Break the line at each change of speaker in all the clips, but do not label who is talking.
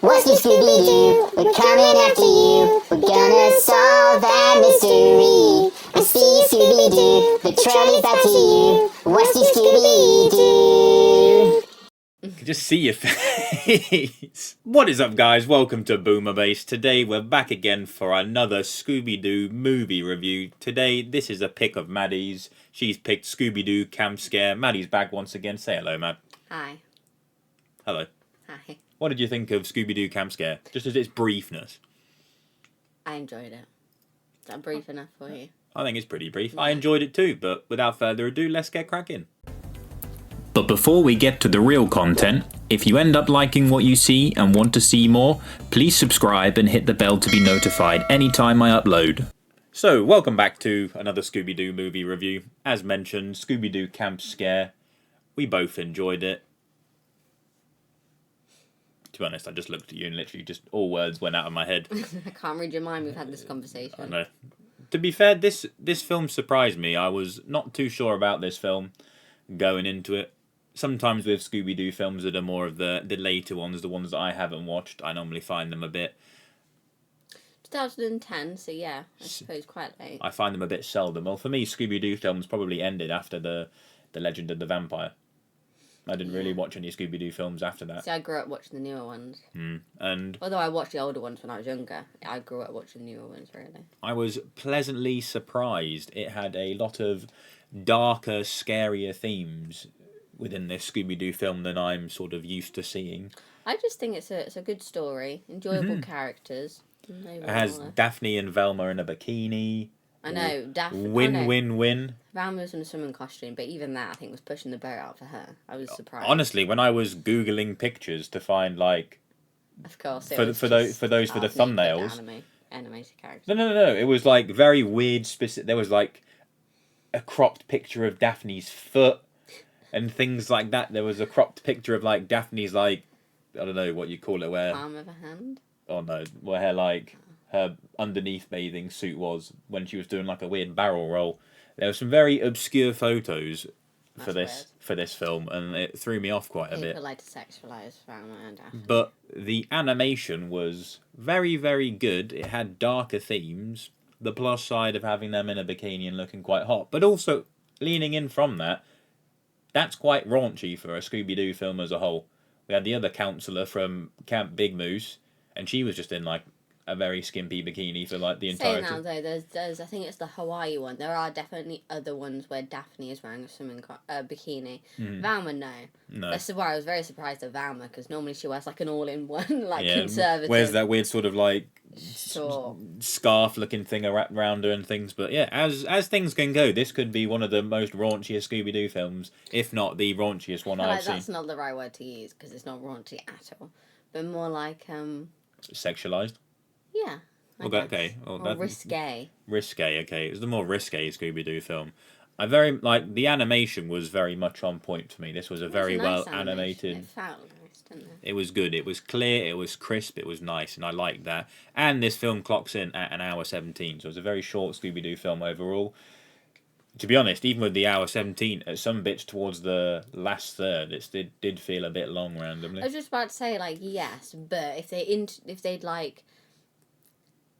What's the Scooby-Doo? We're coming after you. We're gonna solve that mystery. It's the Scooby-Doo. The trolley's back to you. What's the Scooby-Doo?
I can just see your face. What is up, guys? Welcome to Boomer Base. Today we're back again for another Scooby-Doo movie review. Today this is a pick of Maddie's. She's picked Scooby-Doo Camp Scare. Maddie's back once again. Say hello, Matt.
Hi.
Hello.
Hi.
What did you think of Scooby-Doo Camp Scare? Just as its briefness.
I enjoyed it. Is that brief enough for you?
I think it's pretty brief.
Yeah.
I enjoyed it too, but without further ado, let's get cracking. But before we get to the real content, if you end up liking what you see and want to see more, please subscribe and hit the bell to be notified anytime I upload. So, welcome back to another Scooby-Doo movie review. As mentioned, Scooby-Doo Camp Scare. We both enjoyed it. To be honest, I just looked at you and literally just all words went out of my head.
I can't read your mind. We've had this conversation.
I know. To be fair, this film surprised me. I was not too sure about this film going into it. Sometimes with Scooby-Doo films that are more of the later ones, the ones that I haven't watched, I normally find them a bit...
2010, so yeah, I suppose quite late.
I find them a bit seldom. Well, for me, Scooby-Doo films probably ended after the Legend of the Vampire. I didn't really watch any Scooby-Doo films after that.
See, I grew up watching the newer ones.
And
although I watched the older ones when I was younger, I grew up watching the newer ones, really.
I was pleasantly surprised. It had a lot of darker, scarier themes within this Scooby-Doo film than I'm sort of used to seeing.
I just think it's a good story, enjoyable characters.
It has Daphne and Velma in a bikini.
I know, Daphne.
Win.
Velma was in a swimming costume, but even that, I think, was pushing the boat out for her. I was surprised.
Honestly, when I was Googling pictures to find, like...
Of course,
for the thumbnails...
Animated characters.
No. It was, like, very weird, specific... There was, like, a cropped picture of Daphne's foot and things like that. There was a cropped picture of, like, Daphne's, like... I don't know what you call it, where...
Palm of a hand?
Oh, no. Where her, like... her underneath bathing suit was when she was doing like a weird barrel roll. There were some very obscure photos for this film, and it threw me off quite a bit.
People like to sexualize Velma and Daphne.
But the animation was very, very good. It had darker themes. The plus side of having them in a bikini and looking quite hot, but also leaning in from that, that's quite raunchy for a Scooby-Doo film as a whole. We had the other counsellor from Camp Big Moose, and she was just in like a very skimpy bikini for like the entirety.
Saying that though, there's I think it's the Hawaii one. There are definitely other ones where Daphne is wearing a swimming bikini. Velma, no. That's why I was very surprised at Velma, because normally she wears like an all-in-one, like conservative.
Wears that weird sort of like scarf-looking thing around her and things. But yeah, as things can go, this could be one of the most raunchiest Scooby-Doo films, if not the raunchiest one I've seen.
That's not the right word to use, because it's not raunchy at all, but more like
sexualized.
Yeah.
Okay. Well,
or risque.
Risque, okay. It was the more risque Scooby-Doo film. I very like the animation was very much on point for me. This was a very well animated.
It felt nice, didn't it?
It was good. It was clear. It was crisp. It was nice, and I liked that. And this film clocks in at an hour 17, so it's a very short Scooby-Doo film overall. To be honest, even with the hour 17, at some bits towards the last third, it did feel a bit long randomly.
I was just about to say, like, yes, but if they'd like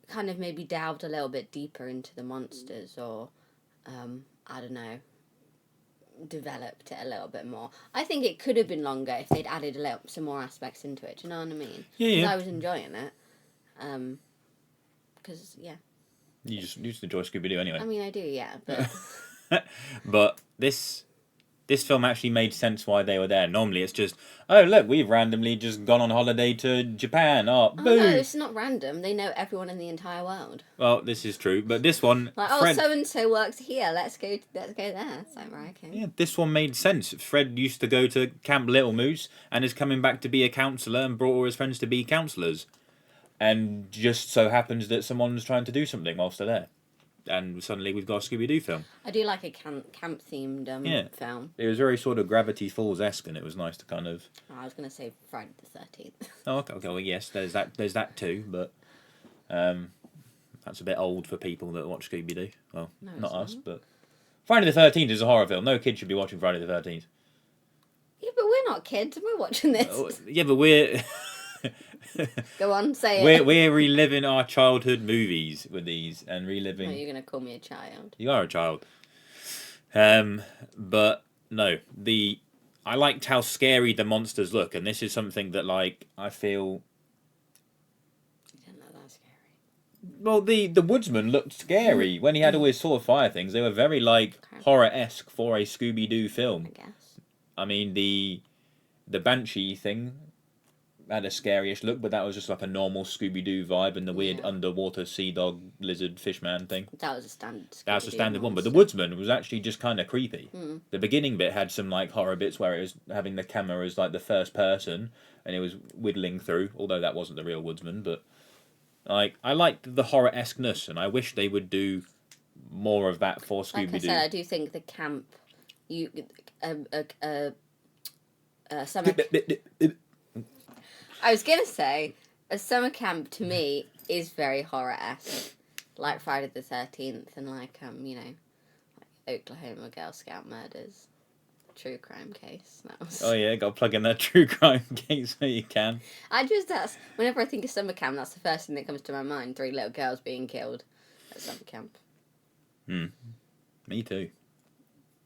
kind of maybe delved a little bit deeper into the monsters, or I don't know, developed it a little bit more, I think it could have been longer if they'd added some more aspects into it. Do you know what I mean?
Yeah.
I was enjoying it. Because
You just enjoy Scooby-Doo anyway.
I mean, I do, yeah, but
but this film actually made sense why they were there. Normally it's just, oh look, we've randomly just gone on holiday to Japan. Oh, boom.
No, it's not random. They know everyone in the entire world.
Well, this is true, but this one,
like, so and so works here. Let's go there. It's like, right, okay.
Yeah, this one made sense. Fred used to go to Camp Little Moose and is coming back to be a counsellor and brought all his friends to be counsellors, and just so happens that someone's trying to do something whilst they're there. And suddenly we've got a Scooby-Doo film.
I do like a camp-themed film.
It was very sort of Gravity Falls-esque, and it was nice to kind of...
I was going to say Friday the 13th.
Oh, okay, well, yes, there's that too, but that's a bit old for people that watch Scooby-Doo. Well, no, not us, but... Friday the 13th is a horror film. No kid should be watching Friday the 13th.
Yeah, but we're not kids, and we're watching this.
Yeah, but we're...
Go on, say it.
We're reliving our childhood movies with these and reliving.
No, you're gonna call me a child.
You are a child. But no, I liked how scary the monsters look, and this is something that like I feel.
You didn't look that scary.
Well, the woodsman looked scary when he had all his sort of fire things. They were very like horror-esque for a Scooby-Doo film.
I guess.
I mean the banshee thing had a scary-ish look, but that was just like a normal Scooby-Doo vibe, and the weird underwater sea dog lizard fishman thing.
That was a standard.
That's a standard one, but the woodsman was actually just kind of creepy. The beginning bit had some like horror bits where it was having the camera as like the first person, and it was whittling through. Although that wasn't the real woodsman, but like I liked the horror-esqueness, and I wish they would do more of that for Scooby-Doo.
Like I said, I do think the camp, summer. I was gonna say a summer camp to me is very horror-esque, like Friday the 13th and like like Oklahoma Girl Scout murders, true crime case. That was...
Oh yeah, got to plug in that true crime case where you can.
That's whenever I think of summer camp, that's the first thing that comes to my mind. 3 little girls being killed at summer camp.
Me too.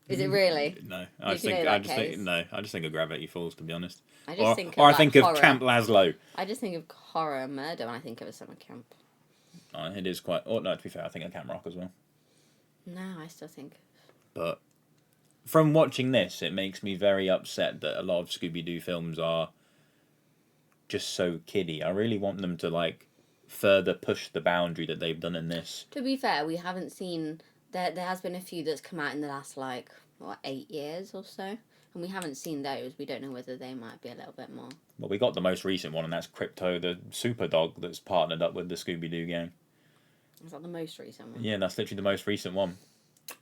Is it really?
No, I just think of Gravity Falls, to be honest.
I just think of,
I think of
horror.
Camp Laszlo.
I just think of horror and murder when I think of a summer camp.
It is quite. Oh no, to be fair, I think of Camp Rock as well.
No, I still think.
But from watching this, it makes me very upset that a lot of Scooby-Doo films are just so kiddie. I really want them to like further push the boundary that they've done in this.
To be fair, we haven't seen. There has been a few that's come out in the last 8 years or so, and we haven't seen those. We don't know whether they might be a little bit more.
Well, we got the most recent one, and that's Crypto, the super dog that's partnered up with the Scooby-Doo gang.
Is that the most recent one?
Yeah, that's literally the most recent one.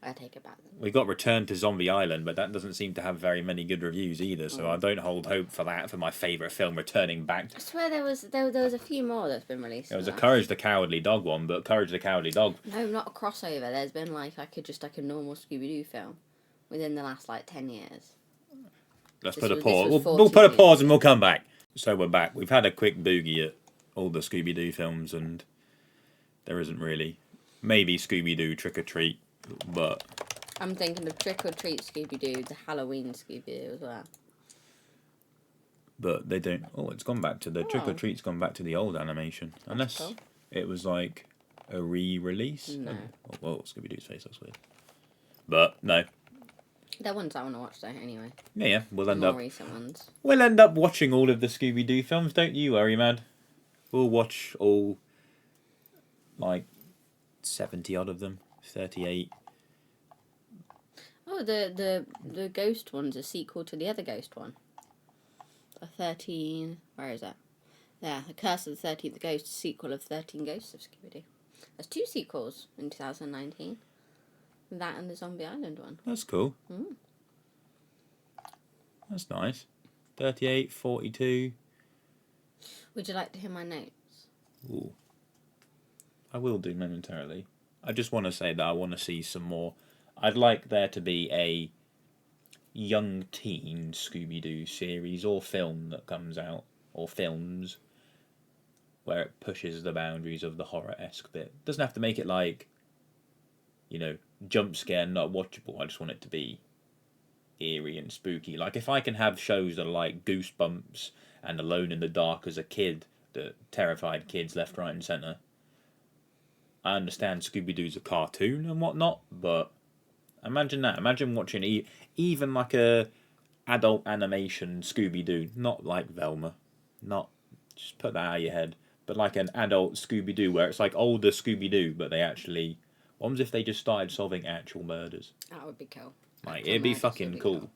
I take it back then.
We got Return to Zombie Island, but that doesn't seem to have very many good reviews either, so I don't hold hope for that, for my favourite film returning back.
I swear there was a few more that's been released.
There was a Courage the Cowardly Dog one, but Courage the Cowardly Dog...
No, not a crossover. There's been a normal Scooby-Doo film within the last 10 years.
Let's put a pause. We'll put a pause and we'll come back. So we're back. We've had a quick boogie at all the Scooby-Doo films, and there isn't really. Maybe Scooby-Doo Trick or Treat, but...
I'm thinking of Trick or Treat Scooby-Doo, the Halloween Scooby-Doo as well.
But they don't... Oh, it's gone back to... The Trick or Treat's gone back to the old animation. Unless it was like a re-release.
No.
Oh, whoa, Scooby-Doo's face, that's weird. But, no.
They're ones I want to watch though, anyway.
Yeah, we'll end
more
up...
recent ones.
We'll end up watching all of the Scooby-Doo films, don't you worry, Mad. We'll watch all... 70-odd of them. 38.
Oh, the Ghost one's a sequel to the other Ghost one. The 13... Where is that? Yeah, The Curse of the 13th Ghost, sequel of 13 Ghosts of Scooby-Doo. There's 2 sequels in 2019. That and the Zombie Island one.
That's cool. That's nice. 38, 42.
Would you like to hear my notes?
Ooh. I will do momentarily. I just want to say that I want to see some more. I'd like there to be a young teen Scooby-Doo series or film that comes out, or films, where it pushes the boundaries of the horror-esque bit. Doesn't have to make it jump scare, not watchable. I just want it to be eerie and spooky. Like, if I can have shows that are like Goosebumps and Alone in the Dark as a kid that terrified kids left, right and centre. I understand Scooby-Doo's a cartoon and whatnot, but imagine that. Imagine watching even like a adult animation Scooby-Doo, not like Velma. Not, just put that out of your head. But like an adult Scooby-Doo where it's like older Scooby-Doo, but they actually... What was if they just started solving actual murders?
That would be cool.
Like, it'd be fucking cool.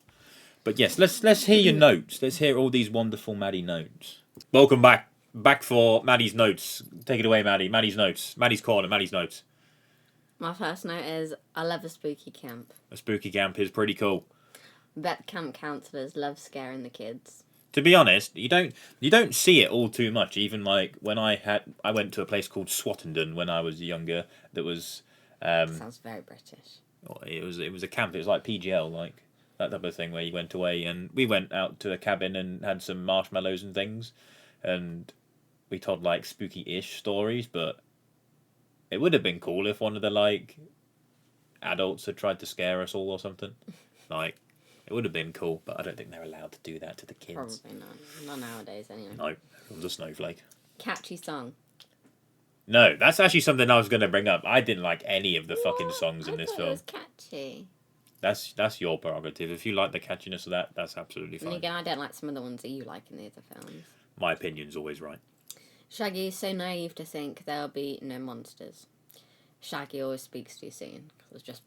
But yes, let's hear your notes. Let's hear all these wonderful Maddie notes. Welcome back. Back for Maddie's notes. Take it away, Maddie. Maddie's notes. Maddie's corner. Maddie's notes.
My first note is, I love a spooky camp.
A spooky camp is pretty cool.
Bet camp counsellors love scaring the kids.
To be honest, you don't see it all too much. Even like when I went to a place called Swatendon when I was younger. That was
Sounds very British.
It was a camp. It was like PGL, like that type of thing where you went away, and we went out to a cabin and had some marshmallows and things, and we told like spooky-ish stories, but it would have been cool if one of the like adults had tried to scare us all or something. Like, it would have been cool, but I don't think they're allowed to do that to the kids.
Probably not. Not nowadays, anyway.
No, everyone's a snowflake.
Catchy song.
No, that's actually something I was going to bring up. I didn't like any of the fucking songs in this
I thought
film.
it was catchy.
That's your prerogative. If you like the catchiness of that, that's absolutely
And
fine.
again, I don't like some of the ones that you like in the other films.
My opinion's always right.
Shaggy is so naive to think there'll be no monsters. Shaggy always speaks too soon. Just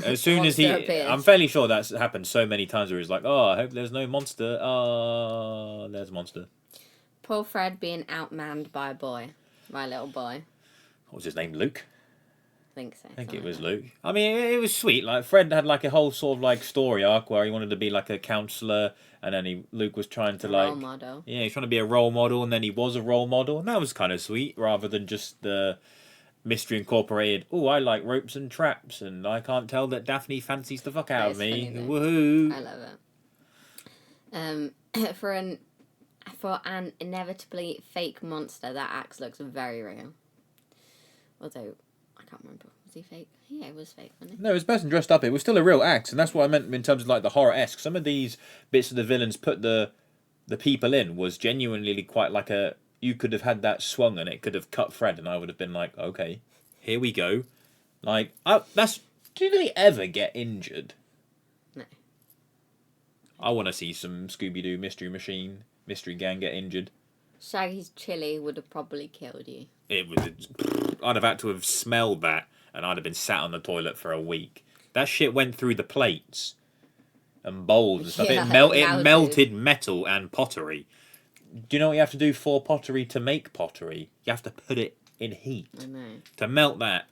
As soon as he,
appears.
I'm fairly sure that's happened so many times where he's like, "Oh, I hope there's no monster." Oh, there's a monster.
Poor Fred being outmanned by a boy, my little boy.
What was his name? Luke.
I think so.
I think it
something
was
like
Luke. I mean, it was sweet. Like Fred had like a whole sort of like story arc where he wanted to be like a counselor, and then Luke was trying to
that.
like
Role model.
yeah, he's trying to be a role model, and then he was a role model, and that was kind of sweet rather than just the Mystery Incorporated. Oh, I like ropes and traps, and I can't tell that Daphne fancies the fuck out of me.
Funny,
Woohoo!
I love it. For an inevitably fake monster, that axe looks very real. Although I can't remember, was he fake? Yeah, it was fake, wasn't
No, it was a person dressed up. It was still a real axe, and that's what I meant in terms of like the horror-esque. Some of these bits of the villains put the people in was genuinely quite like a. You could have had that swung and it could have cut Fred, and I would have been like, okay, here we go. Like, that's. Did he ever get injured?
No.
I want to see some Scooby-Doo mystery gang get injured.
Shaggy's chili would have probably killed you.
It was. I'd have had to have smelled that, and I'd have been sat on the toilet for a week. That shit went through the plates and bowls and stuff.
Yeah,
It melted metal and pottery. Do you know what you have to do for pottery to make pottery? You have to put it in heat.
I know.
To melt that.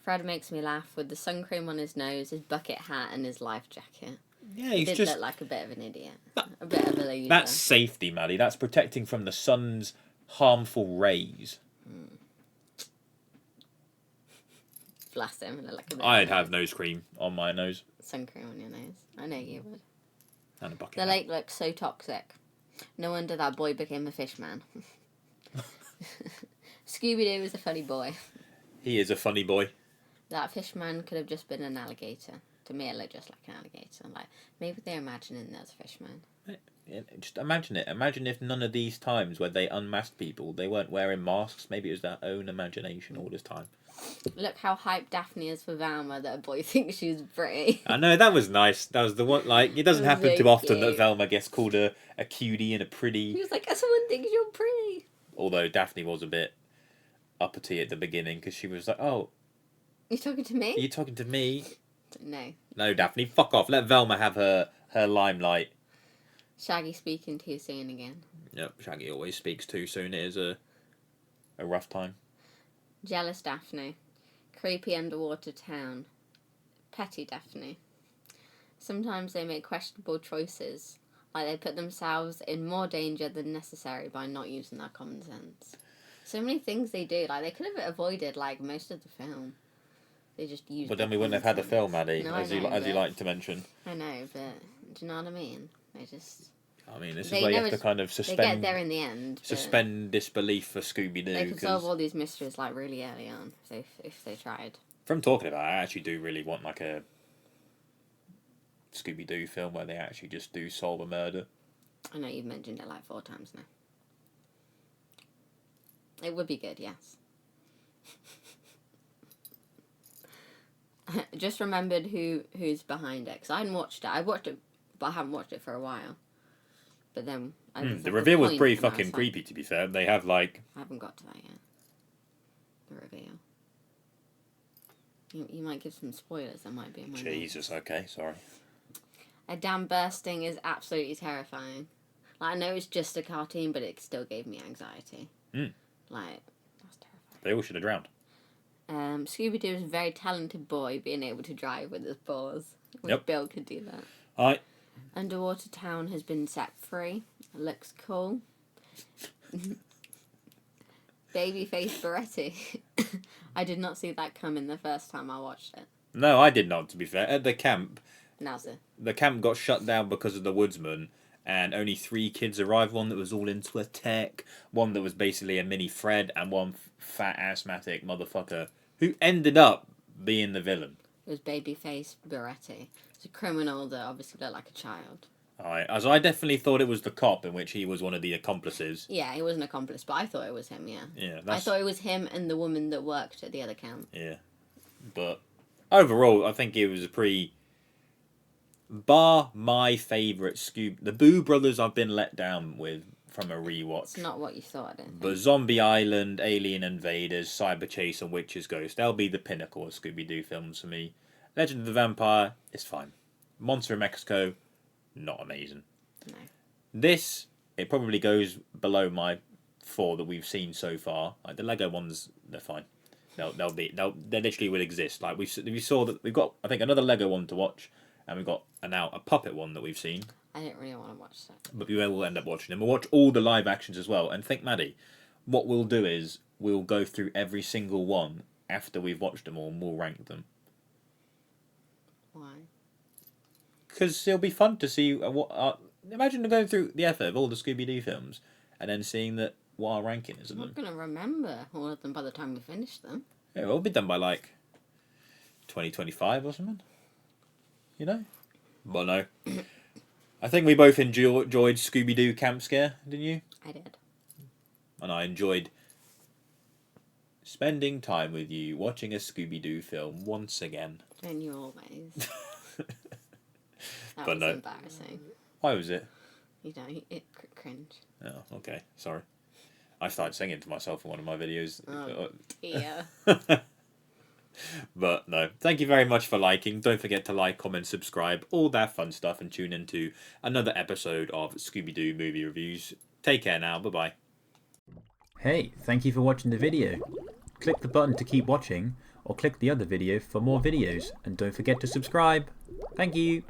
Fred makes me laugh with the sun cream on his nose, his bucket hat, and his life jacket.
Yeah,
He
he's
did
just.
look like a bit of an idiot. A bit of a loser.
That's safety, Maddie. That's protecting from the sun's harmful rays.
Bless him. He looked like a bit
I'd
of a
have nose cream on my nose.
sun cream on your nose. I know you would.
And a bucket
The
hat.
lake looks so toxic. No wonder that boy became a fish man. Scooby-Doo was a funny boy.
He is a funny boy.
That fish man could have just been an alligator. To me, it looked just like an alligator. Like, maybe they're imagining there's a fish man.
Yeah, just imagine it. Imagine if none of these times where they unmasked people, they weren't wearing masks. Maybe it was their own imagination all this time.
Look how hyped Daphne is for Velma that a boy thinks she's pretty.
I know, that was nice. That was the one, like, it doesn't
That was
happen too
very
often that
cute.
Velma gets called a cutie and a
He
pretty.
was like, someone thinks you're pretty.
Although Daphne was a bit uppity at the beginning because she was like, oh,
You talking to me?
are you talking to me?
No.
No, Daphne, fuck off. Let Velma have her limelight.
Shaggy speaking too soon again.
Yep, Shaggy always speaks too soon. It is a rough time.
Jealous Daphne. Creepy underwater town. Petty Daphne. Sometimes they make questionable choices. Like they put themselves in more danger than necessary by not using their common sense. So many things they do. Like they could have avoided like most of the film. They just used.
But then we
their
wouldn't have had the
common
film, Maddie,
No,
as
I
you
know,
as you
but-
like to mention.
sense. I know, but do you know what I mean? They just.
I mean, this is
They
where you have
never-
to kind of
They get
suspend
there in the end. but
suspend disbelief for Scooby
They
Doo.
could solve all these mysteries like really early on if they tried.
From talking about it, I actually do really want like a Scooby Doo film where they actually just do solve a murder.
I know you've mentioned it like 4 times now. It would be good, yes. Just remembered who's behind it because I hadn't watched it. I watched it, but I haven't watched it for a while. But then
The reveal was pretty fucking creepy, to be fair. They have like
I haven't got to that yet. The reveal. You might give some spoilers. That might be in my notes.
Jesus. Okay, sorry.
A dam bursting is absolutely terrifying. Like, I know it's just a cartoon, but it still gave me anxiety.
Mm.
Like, that's terrifying.
They all should have drowned.
Scooby-Doo is a very talented boy being able to drive with his paws. Wish
Yep.
Bill could do that.
Alright.
Underwater town has been set free. It looks cool. Babyface Beretti. I did not see that coming the first time I watched it.
No, I did not, to be fair. At the camp,
Now's it.
the camp got shut down because of the woodsman, and only 3 kids arrived. One that was all into a tech, one that was basically a mini Fred, and one fat asthmatic motherfucker who ended up being the villain.
It was Babyface Beretti. It's a criminal that obviously looked like a child.
As I definitely thought it was the cop, in which he was one of the accomplices.
Yeah, he was an accomplice, but I thought it was him, yeah.
Yeah,
I thought it was him and the woman that worked at the other camp.
Yeah. But overall, I think it was a pretty... Bar my favourite Scooby... The Boo Brothers I've been let down with from a rewatch.
It's not what you thought, I don't think.
But Zombie Island, Alien Invaders, Cyber Chase and Witch's Ghost, they'll be the pinnacle of Scooby-Doo films for me. Legend of the Vampire is fine. Monster in Mexico, not amazing.
No.
This, it probably goes below my 4 that we've seen so far. Like the Lego ones, they're fine. They literally will exist. Like we saw that we've got, I think, another Lego one to watch, and we've got now a puppet one that we've seen.
I didn't really want to watch that.
But we will end up watching them. We'll watch all the live actions as well. And think, Maddie, what we'll do is we'll go through every single one after we've watched them all, and we'll rank them.
Why?
Because it'll be fun to see imagine going through the effort of all the Scooby-Doo films and then seeing what our ranking is of
I'm
them.
not going to remember all of them by the time we finish them.
Yeah, it'll be done by like 2025 or something. You know? But no. I think we both enjoyed Scooby-Doo Camp Scare, didn't you?
I did.
And I enjoyed spending time with you watching a Scooby-Doo film once again.
And you always. That
But
was
no.
embarrassing.
Why was it?
You know, it cringe.
Oh, okay. Sorry. I started singing to myself in one of my videos.
Oh, dear.
But no. Thank you very much for liking. Don't forget to like, comment, subscribe, all that fun stuff, and tune into another episode of Scooby-Doo Movie Reviews. Take care now. Bye-bye. Hey, thank you for watching the video. Click the button to keep watching, or click the other video for more videos, and don't forget to subscribe. Thank you.